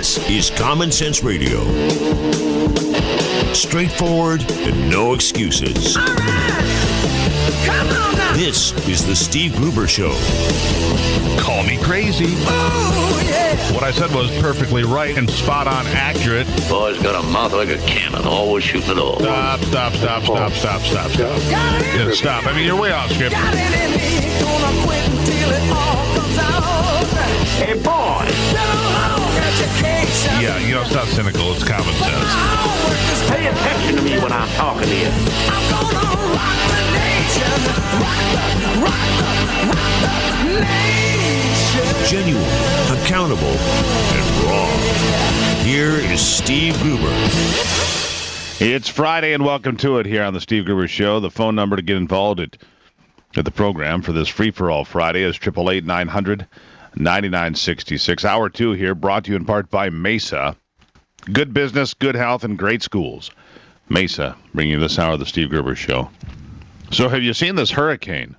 This is Common Sense Radio. Straightforward and no excuses. All right. Come on now. This is the Steve Gruber Show. Call me crazy. Oh, yeah. What I said was perfectly right and spot on accurate. Boy's got a mouth like a cannon, always shooting it all. Stop. Got it Yeah, in stop. I mean, you're way off script. Got it in me. Gonna quit until it all comes out. Hey, boy! Been a long education. Yeah, it's not cynical. It's common sense. Pay attention to me when I'm talking to you. I'm gonna rock the nation. Rock the nation. Genuine, accountable, and raw. Here is Steve Gruber. It's Friday, and welcome to it here on the Steve Gruber Show. The phone number to get involved at the program for this free-for-all Friday is 888-900-9966. Hour 2 here, brought to you in part by Mesa. Good business, good health, and great schools. Mesa, bringing you this hour of the Steve Gruber Show. So have you seen this hurricane?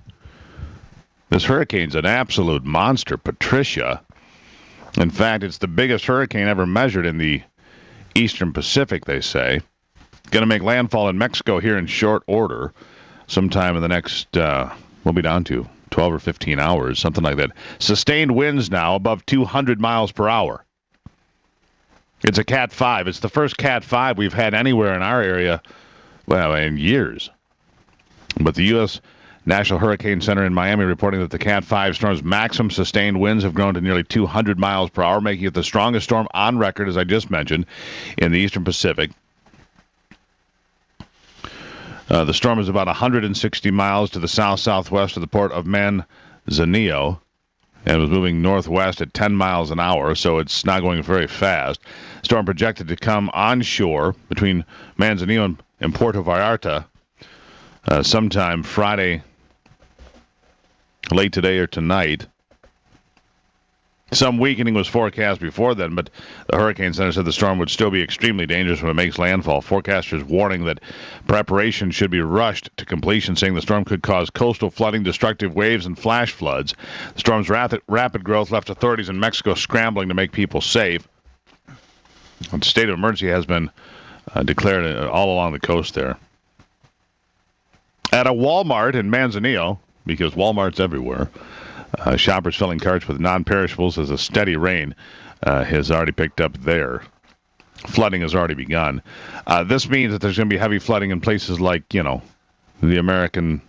This hurricane's an absolute monster, Patricia. In fact, it's the biggest hurricane ever measured in the Eastern Pacific, they say. Going to make landfall in Mexico here in short order. Sometime in the next, we'll be down to 12 or 15 hours, something like that. Sustained winds now above 200 miles per hour. It's a Cat 5. It's the first Cat 5 we've had anywhere in our area, well, in years. But the U.S. National Hurricane Center in Miami reporting that the Cat 5 storm's maximum sustained winds have grown to nearly 200 miles per hour, making it the strongest storm on record, as I just mentioned, in the Eastern Pacific. The storm is about 160 miles to the south-southwest of the port of Manzanillo and was moving northwest at 10 miles an hour, so it's not going very fast. Storm projected to come onshore between Manzanillo and Puerto Vallarta sometime Friday, late today or tonight. Some weakening was forecast before then, but the Hurricane Center said the storm would still be extremely dangerous when it makes landfall. Forecasters warning that preparation should be rushed to completion, saying the storm could cause coastal flooding, destructive waves, and flash floods. The storm's rapid growth left authorities in Mexico scrambling to make people safe. A state of emergency has been declared all along the coast there. At a Walmart in Manzanillo, because Walmart's everywhere, shoppers filling carts with non-perishables as a steady rain has already picked up there. Flooding has already begun. This means that there's going to be heavy flooding in places like, the American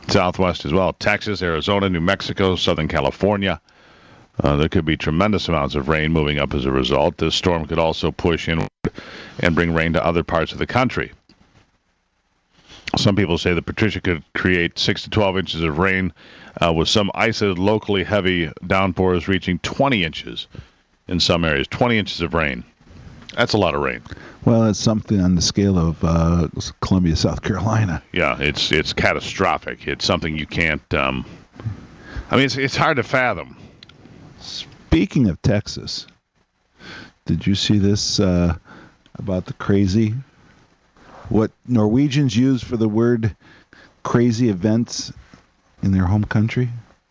Southwest as well. Texas, Arizona, New Mexico, Southern California. There could be tremendous amounts of rain moving up as a result. This storm could also push inward and bring rain to other parts of the country. Some people say that Patricia could create 6 to 12 inches of rain with some isolated, locally heavy downpours reaching 20 inches in some areas. 20 inches of rain. That's a lot of rain. Well, it's something on the scale of Columbia, South Carolina. Yeah, it's catastrophic. It's something you can't. It's hard to fathom. Speaking of Texas, did you see this about the crazy? What Norwegians use for the word crazy events in their home country?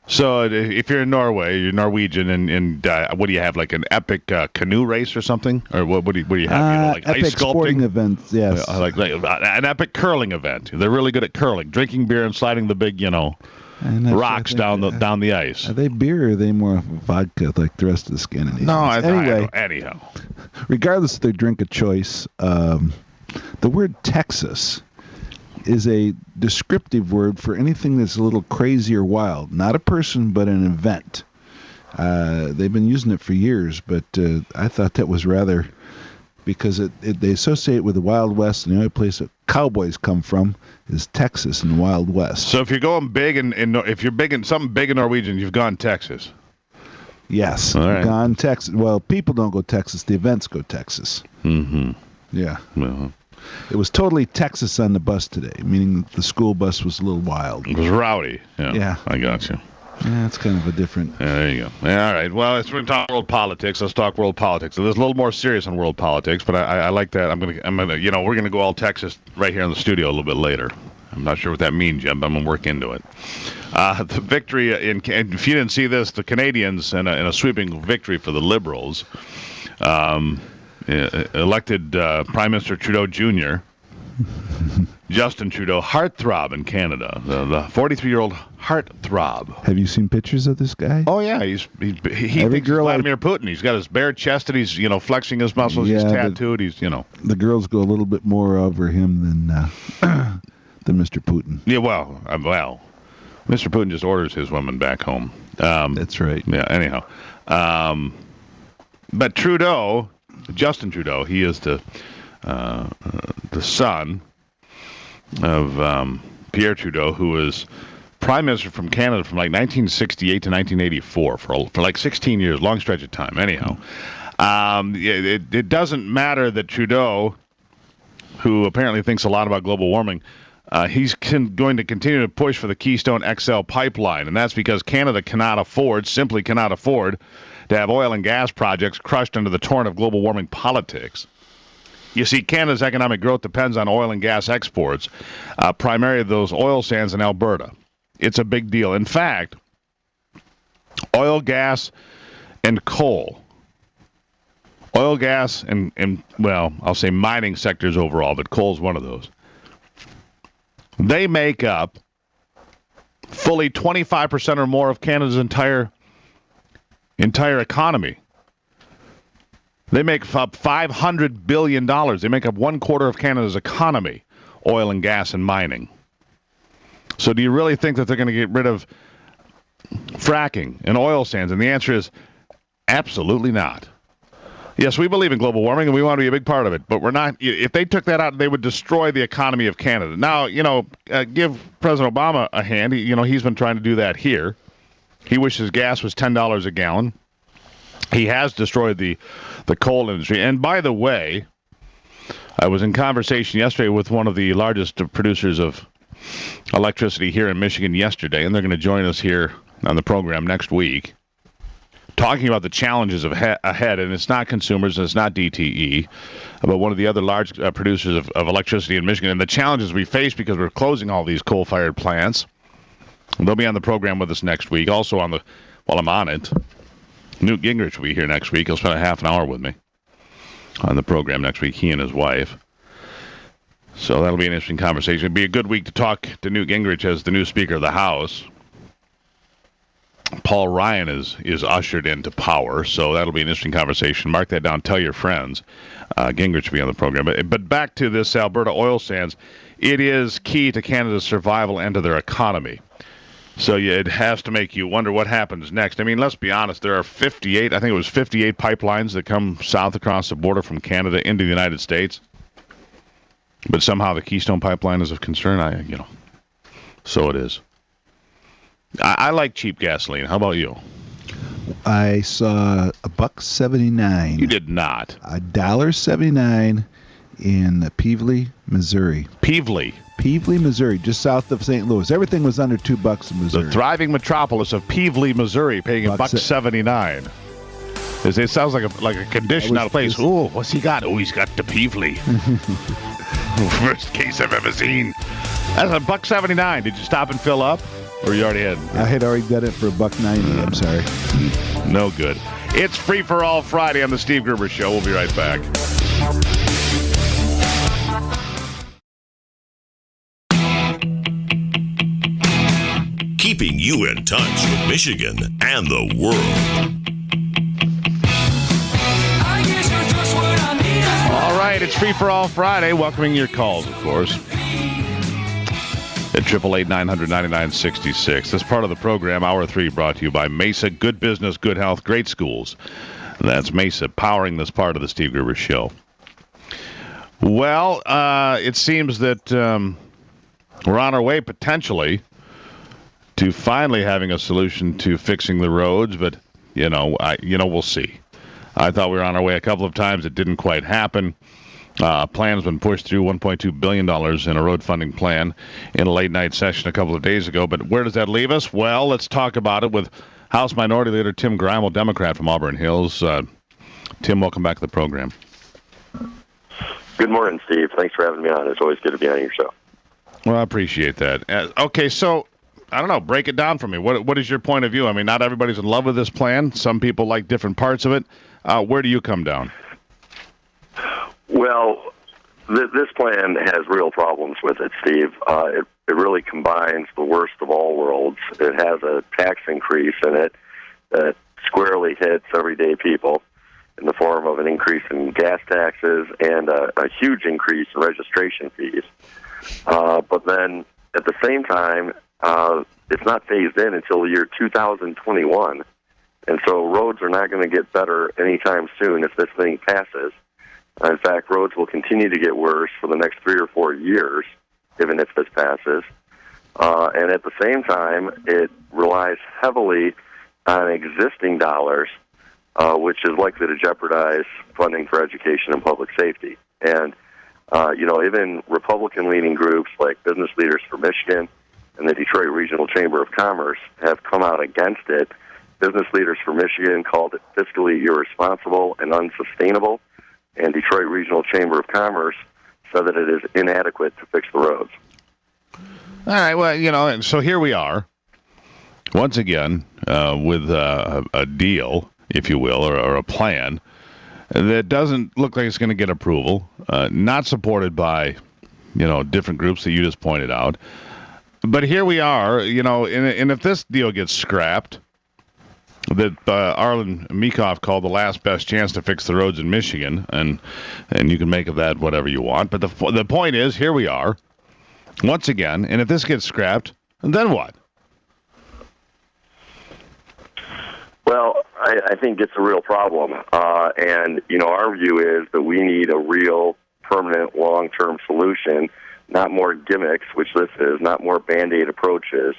So if you're in Norway, you're Norwegian, and what do you have, like an epic canoe race or something? Or what do you have? Like epic ice sculpting? Sporting events, yes. Like an epic curling event. They're really good at curling, drinking beer and sliding the big, rocks down the ice. Are they beer or are they more vodka like the rest of the Scandinavians? No, anyway, anyhow. Regardless of their drink of choice, the word Texas is a descriptive word for anything that's a little crazy or wild. Not a person, but an event. They've been using it for years, but I thought that was rather, because they associate it with the Wild West, and the only place that cowboys come from is Texas and the Wild West. So if you're going big, if you're big in something big in Norwegian, you've gone Texas. Yes, all right. Gone Texas. Well, people don't go Texas. The events go Texas. Mm-hmm. Yeah. Uh-huh. It was totally Texas on the bus today, meaning the school bus was a little wild. It was rowdy. Yeah. I got you. Yeah, it's kind of a different... Yeah, there you go. Yeah, all right. Well, we're going to talk world politics. Let's talk world politics. So there's a little more serious on world politics, but I like that. We're going to go all Texas right here in the studio a little bit later. I'm not sure what that means yet, but I'm going to work into it. The victory, and if you didn't see this, the Canadians, in a sweeping victory for the Liberals, elected Prime Minister Trudeau Jr., Justin Trudeau, heartthrob in Canada, the 43-year-old heartthrob. Have you seen pictures of this guy? Oh yeah, he thinks he's Vladimir Putin. He's got his bare chest and he's flexing his muscles. Yeah, he's tattooed. The girls go a little bit more over him than Mr. Putin. Yeah, well, Mr. Putin just orders his women back home. That's right. Yeah. Anyhow, but Trudeau, Justin Trudeau, he is the son of Pierre Trudeau, who was Prime Minister from Canada from like 1968 to 1984 for like 16 years, long stretch of time. Anyhow, it doesn't matter that Trudeau, who apparently thinks a lot about global warming, he's going to continue to push for the Keystone XL pipeline, and that's because Canada simply cannot afford to have oil and gas projects crushed under the torrent of global warming politics. You see, Canada's economic growth depends on oil and gas exports, primarily those oil sands in Alberta. It's a big deal. In fact, oil, gas, and coal. Oil, gas, and well, I'll say mining sectors overall, but coal's one of those. They make up fully 25% or more of Canada's entire economy. They make up $500 billion. They make up 1/4 of Canada's economy, oil and gas and mining. So do you really think that they're going to get rid of fracking and oil sands? And the answer is absolutely not. Yes, we believe in global warming, and we want to be a big part of it, but we're not. If they took that out, they would destroy the economy of Canada. Now, give President Obama a hand. He's been trying to do that here. He wishes gas was $10 a gallon. He has destroyed the coal industry. And by the way, I was in conversation yesterday with one of the largest producers of electricity here in Michigan yesterday, and they're going to join us here on the program next week, talking about the challenges ahead. And it's not consumers, and it's not DTE, but one of the other large producers of electricity in Michigan, and the challenges we face because we're closing all these coal-fired plants. And they'll be on the program with us next week. Also while I'm on it, Newt Gingrich will be here next week. He'll spend a half an hour with me on the program next week, he and his wife. So that'll be an interesting conversation. It'll be a good week to talk to Newt Gingrich as the new Speaker of the House. Paul Ryan is ushered into power, so that'll be an interesting conversation. Mark that down. Tell your friends. Gingrich will be on the program. But back to this Alberta oil sands. It is key to Canada's survival and to their economy. So it has to make you wonder what happens next. I mean, let's be honest. There are 58 pipelines that come south across the border from Canada into the United States. But somehow the Keystone Pipeline is of concern. So it is. I like cheap gasoline. How about you? I saw $1.79. You did not. $1.79 in Pevely, Missouri. Pevely, Missouri, just south of St. Louis. Everything was under $2 in Missouri. the thriving metropolis of Pevely, Missouri, paying $1.79. It sounds like a condition out of place. Oh, what's he got? Oh, he's got the Pevely. Worst case I've ever seen. That's $1.79. Did you stop and fill up, or you already had? I had already done it for $1.90. I'm sorry. No good. It's Free for All Friday on the Steve Gruber Show. We'll be right back. Keeping you in touch with Michigan and the world. All right, it's Free for All Friday. Welcoming your calls, of course, at 888-900-9966. This part of the program, Hour 3, brought to you by Mesa. Good business, good health, great schools. That's Mesa powering this part of the Steve Gruber Show. Well, it seems that we're on our way, potentially, to finally having a solution to fixing the roads, but we'll see. I thought we were on our way a couple of times. It didn't quite happen. Plan's been pushed through, $1.2 billion in a road funding plan in a late-night session a couple of days ago. But where does that leave us? Well, let's talk about it with House Minority Leader Tim Greimel, Democrat from Auburn Hills. Tim, welcome back to the program. Good morning, Steve. Thanks for having me on. It's always good to be on your show. Well, I appreciate that. Okay, so I don't know. Break it down for me. What is your point of view? I mean, not everybody's in love with this plan. Some people like different parts of it. Where do you come down? Well, this plan has real problems with it, Steve. It really combines the worst of all worlds. It has a tax increase in it that squarely hits everyday people in the form of an increase in gas taxes and a huge increase in registration fees. But then, at the same time, it's not phased in until the year 2021. And so roads are not going to get better anytime soon if this thing passes. In fact, roads will continue to get worse for the next 3 or 4 years, even if this passes. And at the same time, it relies heavily on existing dollars, which is likely to jeopardize funding for education and public safety. And, even Republican-leaning groups like Business Leaders for Michigan and the Detroit Regional Chamber of Commerce have come out against it. Business Leaders for Michigan called it fiscally irresponsible and unsustainable, and Detroit Regional Chamber of Commerce said that it is inadequate to fix the roads. All right, well, and so here we are, once again, with a deal, if you will, or a plan that doesn't look like it's going to get approval, not supported by, different groups that you just pointed out. But here we are, and if this deal gets scrapped, that Arlen Meekhoff called the last best chance to fix the roads in Michigan, and you can make of that whatever you want. But the point is, here we are, once again, and if this gets scrapped, then what? Well, I think it's a real problem. And, our view is that we need a real, permanent, long-term solution, not more gimmicks, which this is, not more Band-Aid approaches,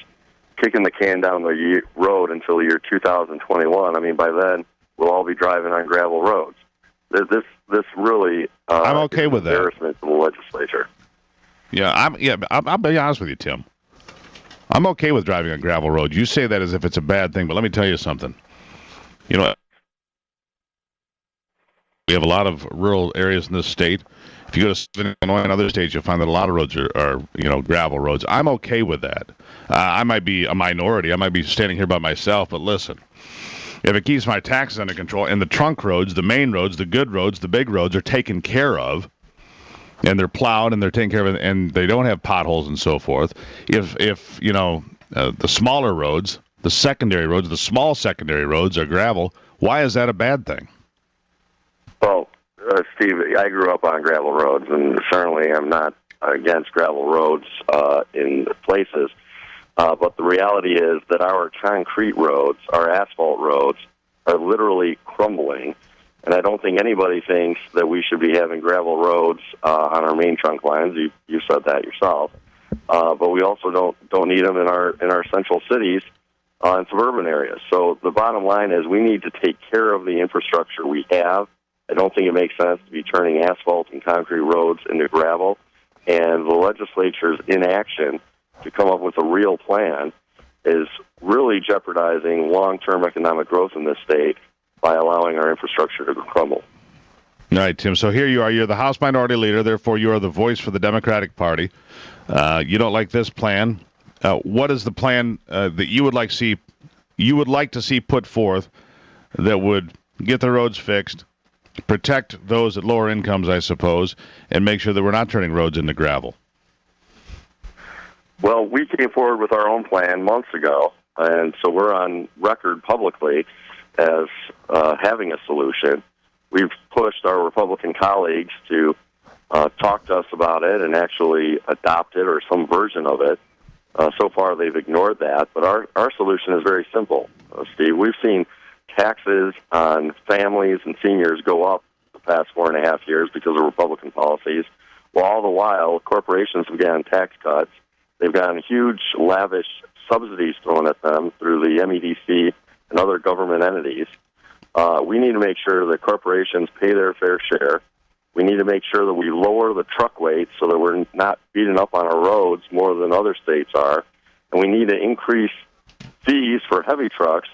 kicking the can down the road until the year 2021. I mean, by then, we'll all be driving on gravel roads. This really I'm okay with that. Embarrassment to the legislature. I'll be honest with you, Tim. I'm okay with driving on gravel roads. You say that as if it's a bad thing, but let me tell you something. We have a lot of rural areas in this state. If you go to Southern Illinois and other states, you'll find that a lot of roads are gravel roads. I'm okay with that. I might be a minority. I might be standing here by myself, but listen, if it keeps my taxes under control and the trunk roads, the main roads, the good roads, the big roads are taken care of, and they're plowed and they're taken care of, and they don't have potholes and so forth. If the smaller roads, the secondary roads, the small secondary roads are gravel, why is that a bad thing? Well, Steve, I grew up on gravel roads, and certainly I'm not against gravel roads in places. But the reality is that our concrete roads, our asphalt roads, are literally crumbling. And I don't think anybody thinks that we should be having gravel roads on our main trunk lines. You said that yourself. But we also don't need them in our central cities and suburban areas. So the bottom line is we need to take care of the infrastructure we have. I don't think it makes sense to be turning asphalt and concrete roads into gravel. And the legislature's inaction to come up with a real plan is really jeopardizing long-term economic growth in this state by allowing our infrastructure to crumble. All right, Tim. So here you are. You're the House Minority Leader. Therefore, you are the voice for the Democratic Party. You don't like this plan. What is the plan that you would like to see put forth that would get the roads fixed, protect those at lower incomes, I suppose, and make sure that we're not turning roads into gravel? Well, we came forward with our own plan months ago, and so we're on record publicly as having a solution. We've pushed our Republican colleagues to talk to us about it and actually adopt it or some version of it. So far, they've ignored that, but our solution is very simple, Steve. We've seen taxes on families and seniors go up the past 4.5 years because of Republican policies, while all the while corporations have gotten tax cuts. They've gotten huge, lavish subsidies thrown at them through the MEDC and other government entities. We need to make sure that corporations pay their fair share. We need to make sure that we lower the truck weight so that we're not beating up on our roads more than other states are. And we need to increase fees for heavy trucks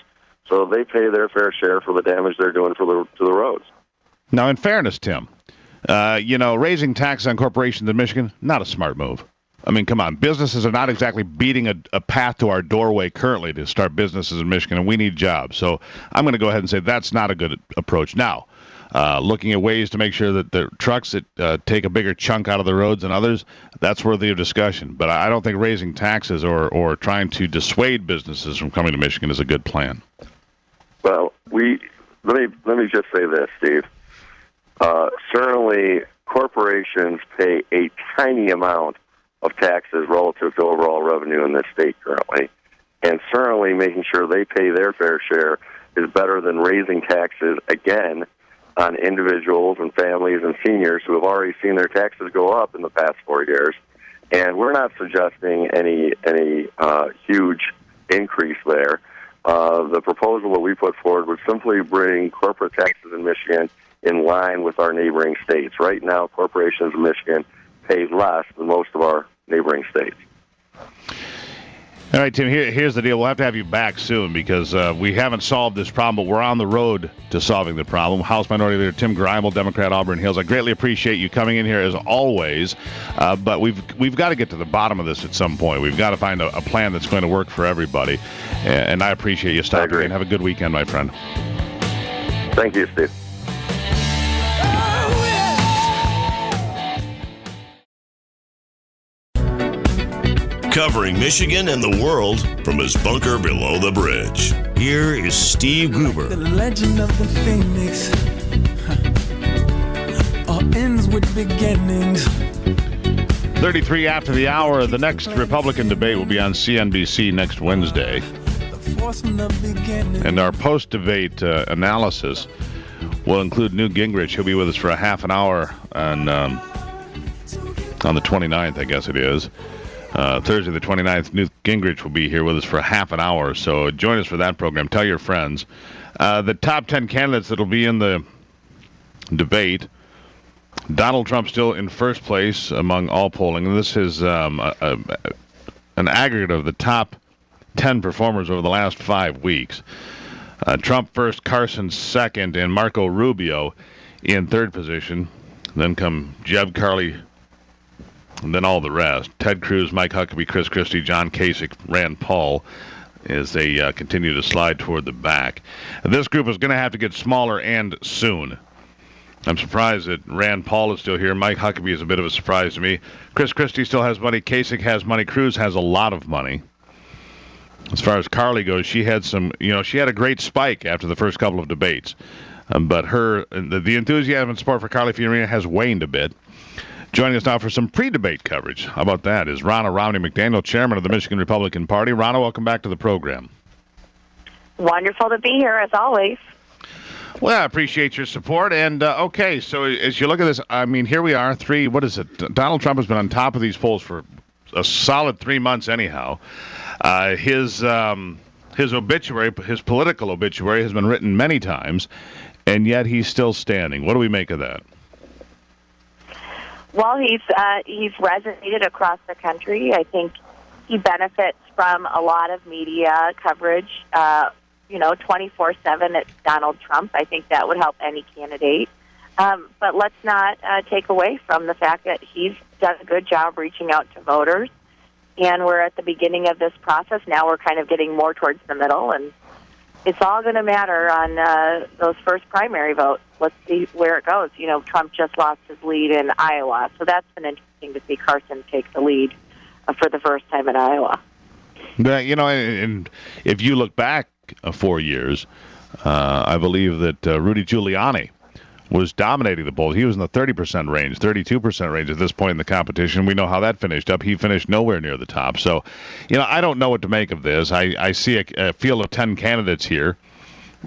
so they pay their fair share for the damage they're doing to the roads. Now, in fairness, Tim, raising taxes on corporations in Michigan, not a smart move. I mean, come on. Businesses are not exactly beating a path to our doorway currently to start businesses in Michigan, and we need jobs. So I'm going to go ahead and say that's not a good approach. Now, looking at ways to make sure that the trucks that take a bigger chunk out of the roads than others, that's worthy of discussion. But I don't think raising taxes or trying to dissuade businesses from coming to Michigan is a good plan. Well, let me just say this, Steve. Certainly, corporations pay a tiny amount of taxes relative to overall revenue in this state currently, and certainly making sure they pay their fair share is better than raising taxes again on individuals and families and seniors who have already seen their taxes go up in the past 4 years. And we're not suggesting any huge increase there. The proposal that we put forward would simply bring corporate taxes in Michigan in line with our neighboring states. Right now, corporations in Michigan pay less than most of our neighboring states. All right, Tim, here's the deal. We'll have to have you back soon because we haven't solved this problem, but we're on the road to solving the problem. House Minority Leader Tim Greimel, Democrat, Auburn Hills. I greatly appreciate you coming in here as always, but we've got to get to the bottom of this at some point. We've got to find a plan that's going to work for everybody, and I appreciate you stopping in. Have a good weekend, my friend. Thank you, Steve. Covering Michigan and the world from his bunker below the bridge. Here is Steve Gruber. The legend of the Phoenix all ends with beginnings. 33 after the hour. The next Republican debate will be on CNBC next Wednesday. The force from the beginning. And our post-debate analysis will include Newt Gingrich. He'll be with us for a half an hour on the 29th, I guess it is. Thursday the 29th, Newt Gingrich will be here with us for half an hour, so join us for that program. Tell your friends. The top 10 candidates that will be in the debate, Donald Trump still in first place among all polling. And this is an aggregate of the top 10 performers over the last 5 weeks. Trump first, Carson second, and Marco Rubio in third position. Then come Jeb Carley, and then all the rest. Ted Cruz, Mike Huckabee, Chris Christie, John Kasich, Rand Paul, as they continue to slide toward the back. This group is going to have to get smaller and soon. I'm surprised that Rand Paul is still here. Mike Huckabee is a bit of a surprise to me. Chris Christie still has money. Kasich has money. Cruz has a lot of money. As far as Carly goes, she had she had a great spike after the first couple of debates. But the enthusiasm and support for Carly Fiorina has waned a bit. Joining us now for some pre-debate coverage, how about that, is Ronna Romney McDaniel, chairman of the Michigan Republican Party. Ronna, welcome back to the program. Wonderful to be here, as always. Well, I appreciate your support. And, okay, so as you look at this, I mean, here we are, Donald Trump has been on top of these polls for a solid 3 months anyhow. His obituary, his political obituary, has been written many times, and yet he's still standing. What do we make of that? Well, he's resonated across the country. I think he benefits from a lot of media coverage, 24/7 at Donald Trump. I think that would help any candidate. But let's not take away from the fact that he's done a good job reaching out to voters. And we're at the beginning of this process. Now we're kind of getting more towards the middle, and it's all going to matter on those first primary votes. Let's see where it goes. Trump just lost his lead in Iowa, so that's been interesting to see Carson take the lead for the first time in Iowa. But, and if you look back 4 years, I believe that Rudy Giuliani was dominating the polls. He was in the 30% range, 32% range at this point in the competition. We know how that finished up. He finished nowhere near the top. So, I don't know what to make of this. I see a field of 10 candidates here,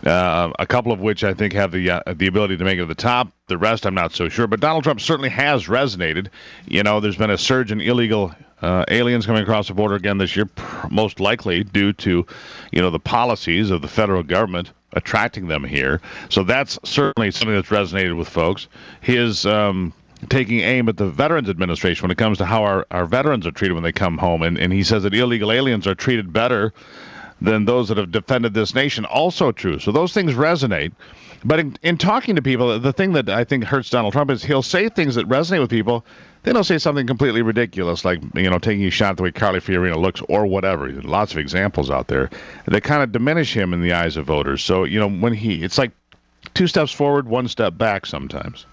a couple of which I think have the ability to make it to the top. The rest, I'm not so sure. But Donald Trump certainly has resonated. There's been a surge in illegal aliens coming across the border again this year, most likely due to, the policies of the federal government attracting them here. So that's certainly something that's resonated with folks. His taking aim at the Veterans Administration when it comes to how our veterans are treated when they come home. And he says that illegal aliens are treated better than those that have defended this nation. Also true. So those things resonate. But in talking to people, the thing that I think hurts Donald Trump is he'll say things that resonate with people. Then he'll say something completely ridiculous, like, taking a shot at the way Carly Fiorina looks or whatever. There's lots of examples out there that kind of diminish him in the eyes of voters. So, when it's like 2 steps forward, 1 step back sometimes.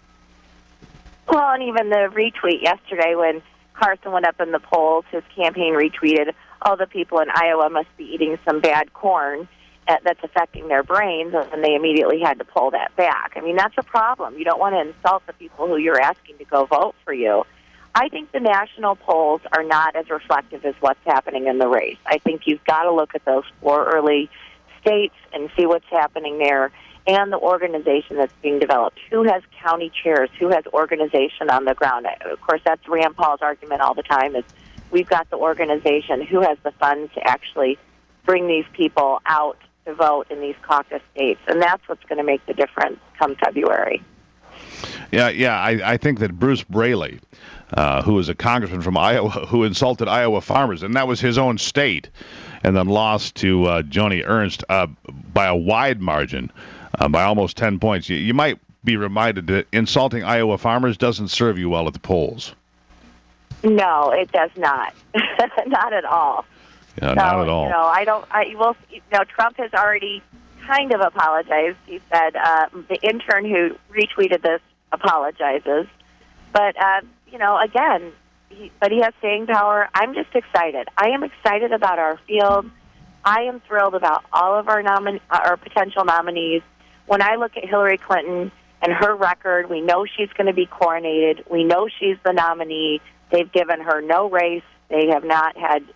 Well, and even the retweet yesterday when Carson went up in the polls, his campaign retweeted, "Oh, the people in Iowa must be eating some bad corn that's affecting their brains," and they immediately had to pull that back. I mean, that's a problem. You don't want to insult the people who you're asking to go vote for you. I think the national polls are not as reflective as what's happening in the race. I think you've got to look at those 4 early states and see what's happening there and the organization that's being developed. Who has county chairs? Who has organization on the ground? Of course, that's Rand Paul's argument all the time is we've got the organization. Who has the funds to actually bring these people out to vote in these caucus states? And that's what's going to make the difference come February. Yeah, I think that Bruce Braley, who is a congressman from Iowa, who insulted Iowa farmers, and that was his own state, and then lost to Joni Ernst by a wide margin, by almost 10 points. You might be reminded that insulting Iowa farmers doesn't serve you well at the polls. No, it does not. Not at all. Yeah, so, not at all. Trump has already kind of apologized. He said the intern who retweeted this apologizes. But, again, he has staying power. I'm just excited. I am excited about our field. I am thrilled about all of our potential nominees. When I look at Hillary Clinton and her record, we know she's going to be coronated. We know she's the nominee. They've given her no race. They have not had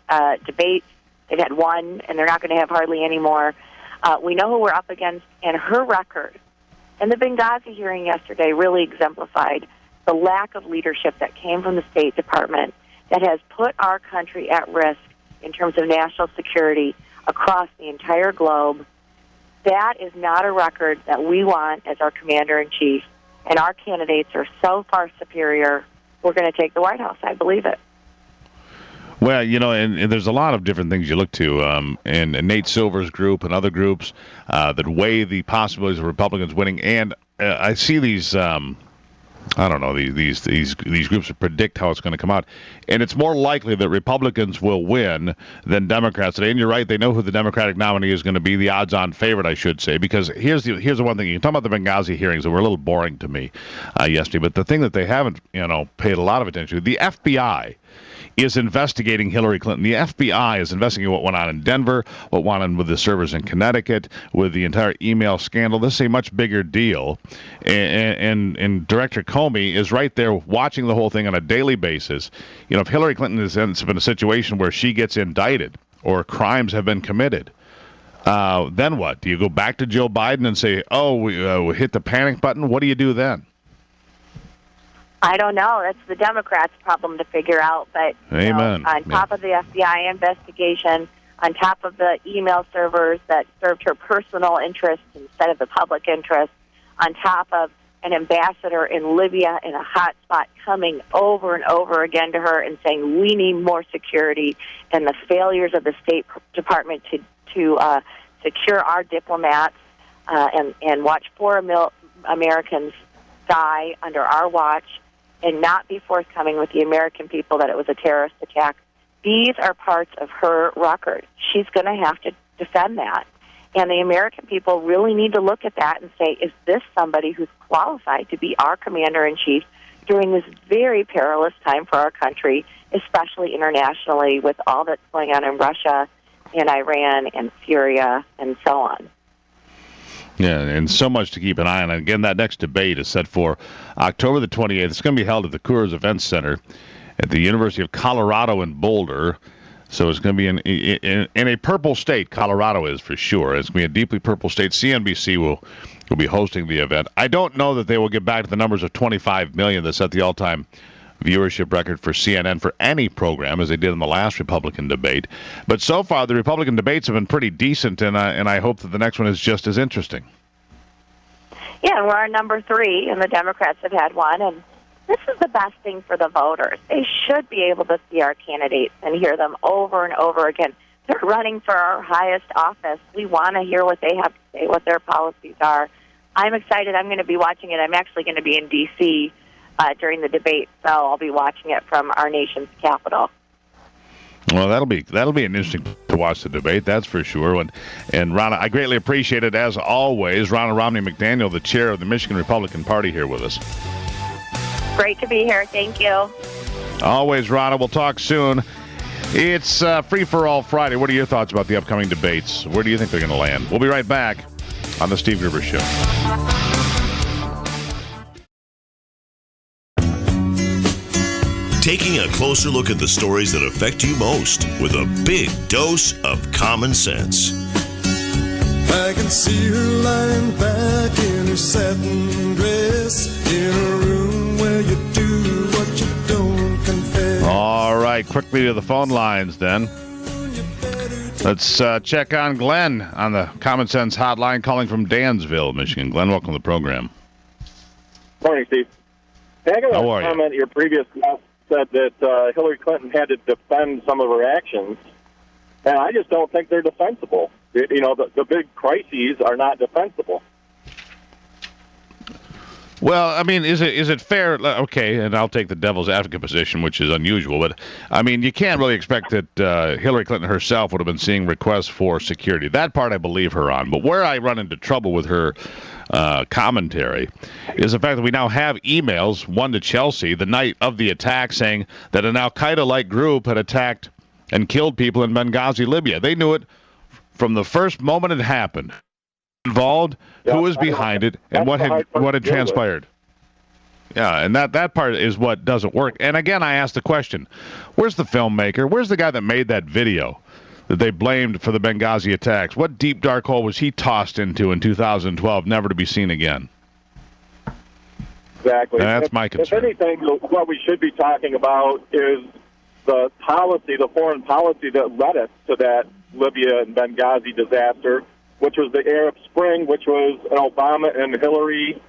debates. They've had one, and they're not going to have hardly any more. We know who we're up against, and her record. And the Benghazi hearing yesterday really exemplified the lack of leadership that came from the State Department that has put our country at risk in terms of national security across the entire globe. That is not a record that we want as our commander-in-chief, and our candidates are so far superior, we're going to take the White House. I believe it. Well, and there's a lot of different things you look to, and Nate Silver's group and other groups that weigh the possibilities of Republicans winning. And I see these, these groups that predict how it's going to come out. And it's more likely that Republicans will win than Democrats today. And you're right, they know who the Democratic nominee is going to be, the odds-on favorite, I should say, because here's the one thing. You can talk about the Benghazi hearings that were a little boring to me yesterday, but the thing that they haven't, paid a lot of attention to, the FBI is investigating Hillary Clinton. The FBI is investigating what went on in Denver, what went on with the servers in Connecticut, with the entire email scandal. This is a much bigger deal. And Director Comey is right there watching the whole thing on a daily basis. If Hillary Clinton ends up in a situation where she gets indicted or crimes have been committed, then what? Do you go back to Joe Biden and say, we hit the panic button? What do you do then? I don't know. That's the Democrats' problem to figure out. But Amen. On top of the FBI investigation, on top of the email servers that served her personal interests instead of the public interest, on top of an ambassador in Libya in a hot spot coming over and over again to her and saying, we need more security, and the failures of the State Department to secure our diplomats and watch 4 Americans die under our watch, and not be forthcoming with the American people that it was a terrorist attack. These are parts of her record. She's going to have to defend that. And the American people really need to look at that and say, is this somebody who's qualified to be our commander-in-chief during this very perilous time for our country, especially internationally with all that's going on in Russia and Iran and Syria and so on? Yeah, and so much to keep an eye on. And again, that next debate is set for October the 28th. It's going to be held at the Coors Events Center at the University of Colorado in Boulder. So it's going to be in a purple state. Colorado is for sure. It's going to be a deeply purple state. CNBC will be hosting the event. I don't know that they will get back to the numbers of 25 million that set the all-time viewership record for CNN for any program, as they did in the last Republican debate. But so far, the Republican debates have been pretty decent, and I hope that the next one is just as interesting. Yeah, we're on number 3, and the Democrats have had one, and this is the best thing for the voters. They should be able to see our candidates and hear them over and over again they're running for our highest office. We want to hear what they have to say, what their policies are. I'm excited. I'm going to be watching it. I'm actually going to be in D.C. During the debate, so I'll be watching it from our nation's capital. Well, that'll be interesting to watch the debate, that's for sure. And Ronna, I greatly appreciate it as always. Ronna Romney McDaniel, the chair of the Michigan Republican Party, here with us. Great to be here. Thank you. Always, Ronna. We'll talk soon. It's Free for All Friday. What are your thoughts about the upcoming debates? Where do you think they're going to land? We'll be right back on the Steve Gruber Show. Taking a closer look at the stories that affect you most with a big dose of common sense. I can see her lying back in her satin dress in a room where you do what you don't confess. All right, quickly to the phone lines then. Let's check on Glenn on the Common Sense Hotline, calling from Dansville, Michigan. Glenn, welcome to the program. Morning, Steve. I got How a are you? comment your previous guest said that Hillary Clinton had to defend some of her actions, and I just don't think they're defensible. You know, the big crises are not defensible. Well, I mean, is it fair? Okay, and I'll take the devil's advocate position, which is unusual, but I mean, you can't really expect that Hillary Clinton herself would have been seeing requests for security. That part I believe her on. But where I run into trouble with her commentary is the fact that we now have emails, one to Chelsea, the night of the attack, saying that an Al-Qaeda-like group had attacked and killed people in Benghazi, Libya. They knew it from the first moment it happened. Involved, who was behind it, and what had transpired. Yeah, and that part is what doesn't work. And again, I asked the question, where's the filmmaker? Where's the guy that made that video that they blamed for the Benghazi attacks? What deep, dark hole was he tossed into in 2012, never to be seen again? Exactly. That's my concern. If anything, what we should be talking about is the policy, the foreign policy that led us to that Libya and Benghazi disaster, which was the Arab Spring, which was an Obama and Hillary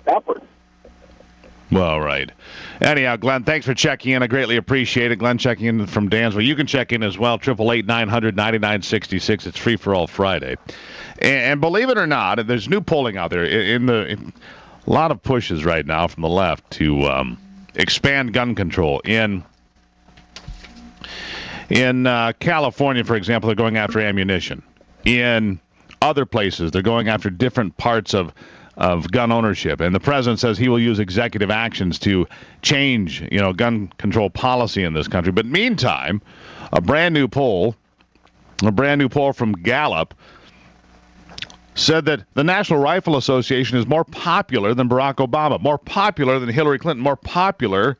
effort. Well, right. Anyhow, Glenn, thanks for checking in. I greatly appreciate it. Glenn checking in from Dansville. You can check in as well, 888-900-9966. It's Free for All Friday. And believe it or not, there's new polling out there. A lot of pushes right now from the left to expand gun control. In California, for example, they're going after ammunition. In other places, they're going after different parts of gun ownership. And the president says he will use executive actions to change, gun control policy in this country. But meantime, a brand new poll from Gallup said that the National Rifle Association is more popular than Barack Obama, more popular than Hillary Clinton, more popular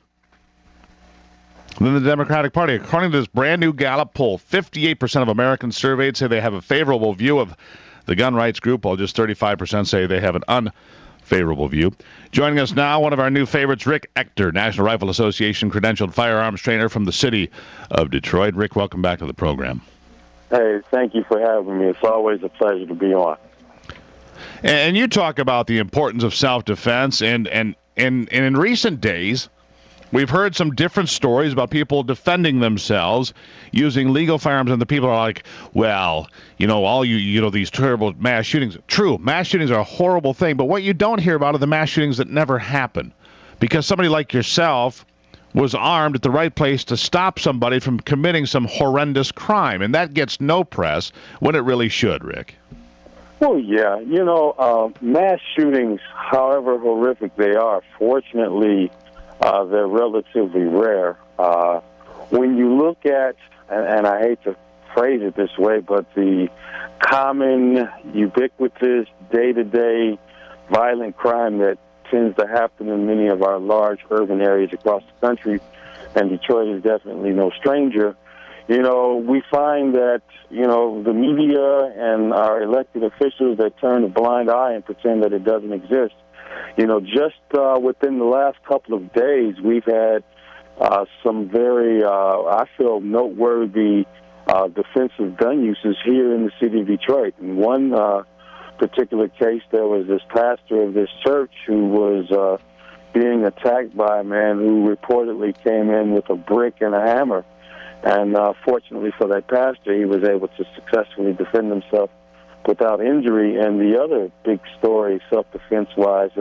than the Democratic Party. According to this brand new Gallup poll, 58% of Americans surveyed say they have a favorable view of the gun rights group, while just 35% say they have an unfavorable view. Joining us now, one of our new favorites, Rick Ector, National Rifle Association credentialed firearms trainer from the city of Detroit. Rick, welcome back to the program. Hey, thank you for having me. It's always a pleasure to be on. And you talk about the importance of self-defense, and in recent days, we've heard some different stories about people defending themselves using legal firearms, and the people are like, well, these terrible mass shootings. True, mass shootings are a horrible thing, but what you don't hear about are the mass shootings that never happen, because somebody like yourself was armed at the right place to stop somebody from committing some horrendous crime, and that gets no press when it really should, Rick. Well, yeah. Mass shootings, however horrific they are, fortunately, they're relatively rare. When you look at, and I hate to phrase it this way, but the common, ubiquitous, day-to-day violent crime that tends to happen in many of our large urban areas across the country, and Detroit is definitely no stranger, we find that, the media and our elected officials that turn a blind eye and pretend that it doesn't exist. Just within the last couple of days, we've had some very, I feel, noteworthy defensive gun uses here in the city of Detroit. In one particular case, there was this pastor of this church who was being attacked by a man who reportedly came in with a brick and a hammer. And fortunately for that pastor, he was able to successfully defend himself without injury. And the other big story, self-defense-wise,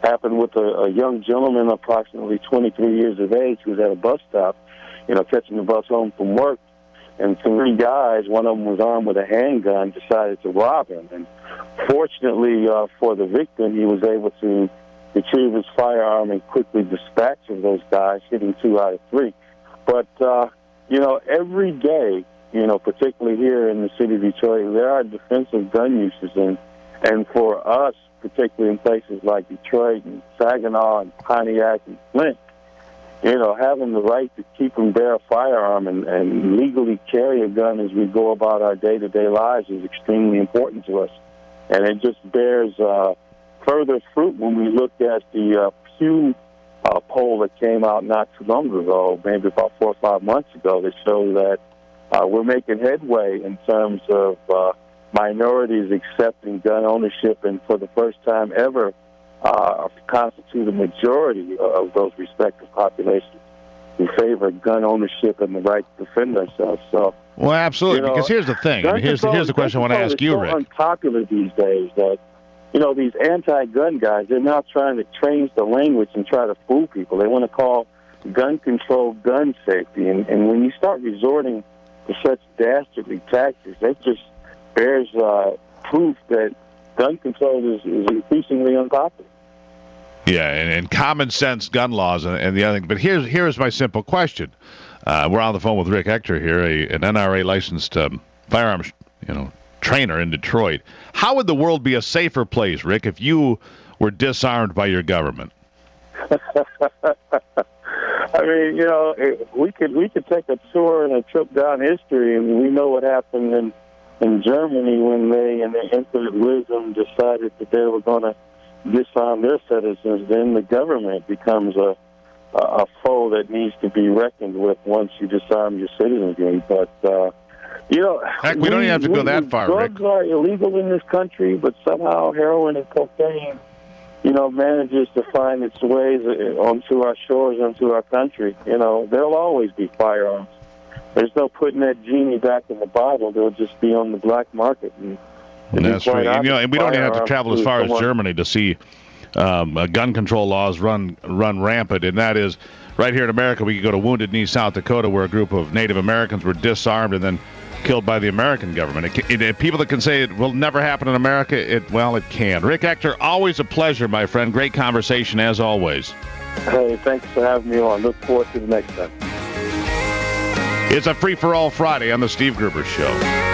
happened with a young gentleman, approximately 23 years of age, who was at a bus stop, catching the bus home from work. And 3 guys, one of them was armed with a handgun, decided to rob him. And fortunately for the victim, he was able to retrieve his firearm and quickly dispatch of those guys, hitting 2 out of 3. But, every day, particularly here in the city of Detroit, there are defensive gun uses. And for us, particularly in places like Detroit and Saginaw and Pontiac and Flint, having the right to keep and bear a firearm and legally carry a gun as we go about our day-to-day lives is extremely important to us. And it just bears further fruit when we look at the Pew poll that came out not too long ago, maybe about 4 or 5 months ago, that showed that we're making headway in terms of minorities accepting gun ownership, and for the first time ever constitute a majority of those respective populations who favor gun ownership and the right to defend ourselves. So, well, absolutely, because here's the thing. Here's the question I want to ask you, Rick. It's so unpopular these days that, these anti-gun guys, they're now trying to change the language and try to fool people. They want to call gun control gun safety. And when you start resorting to such dastardly tactics, that just bears proof that gun control is increasingly unpopular. Yeah, and common sense gun laws and the other thing. But here's my simple question. We're on the phone with Rick Ector here, an NRA licensed firearms, trainer in Detroit. How would the world be a safer place, Rick, if you were disarmed by your government? I mean, we could take a tour and a trip down history, and we know what happened in Germany when they, in their infinite wisdom, decided that they were going to disarm their citizens. Then the government becomes a foe that needs to be reckoned with once you disarm your citizenry. But heck, we don't even have to go that far, drugs Rick. Are illegal in this country, but somehow heroin and cocaine, manages to find its ways onto our shores, onto our country. There'll always be firearms. There's no putting that genie back in the bottle. They'll just be on the black market. And that's right. And we don't even have to travel as far as Germany to see gun control laws run rampant. And that is, right here in America, we could go to Wounded Knee, South Dakota, where a group of Native Americans were disarmed and then killed by the American government. People that can say it will never happen in America, it can. Rick Ector, always a pleasure, my friend. Great conversation, as always. Hey, thanks for having me on. Look forward to the next time. It's a free-for-all Friday on the Steve Gruber Show.